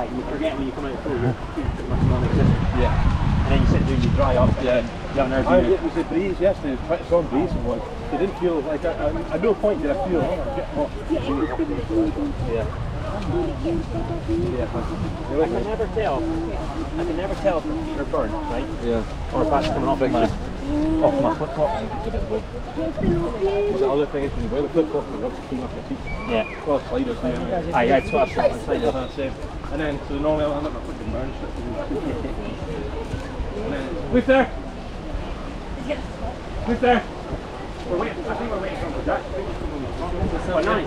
You forget when you come out through your feet pretty much non-existent. Yeah. And then you sit down, you dry up. Yeah. It was a breeze yesterday. It was quite a strong breeze. It was. It didn't feel like at no point did I feel. Yeah. I can never tell. I can never tell if the feet are burned, right? Yeah. Or if that's coming off my flip flop. The other thing is when you wear the flip flop, it rubs the off your feet. Yeah. Well, sliders now. Aye, that's what I've sliders. And then so normally I'll end up putting burn strips. Who's there? Who's there? We're waiting. I think we're waiting for Jack. Oh, nice.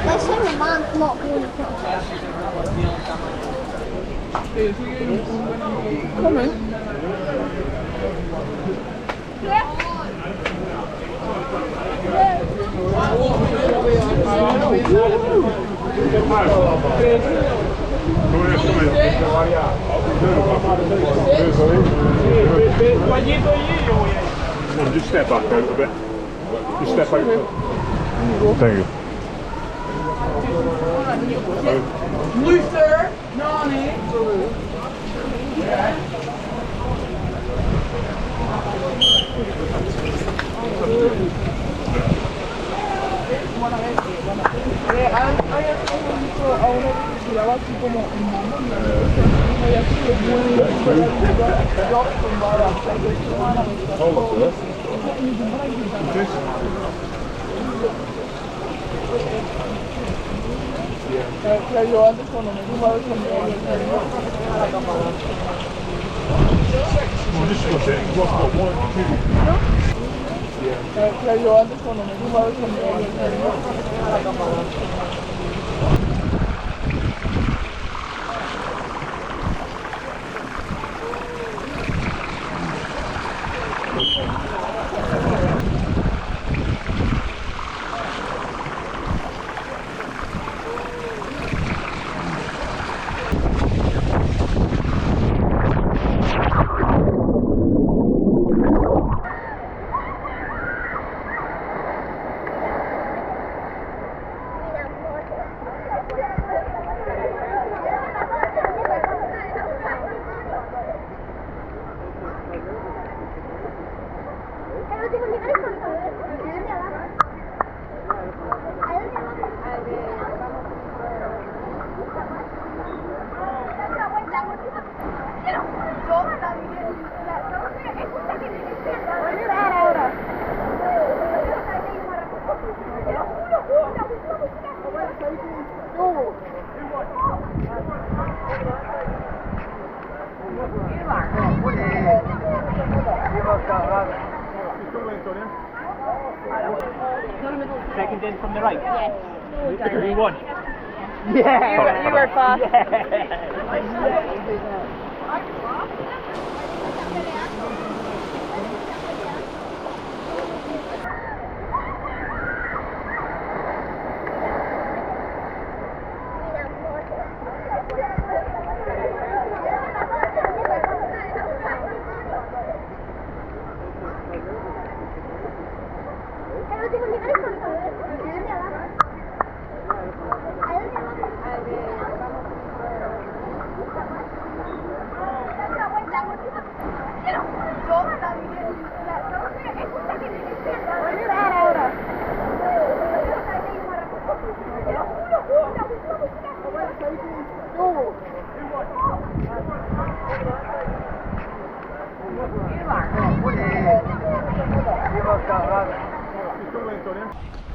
Let's say my mom's not going to come in. Just step back out a bit. Just step out. Thank you. Luther, Nani. Yo antes cuando me fumaba eso Thank you. Second in from the right? Yes. 3-1. Yeah. You were fast. here.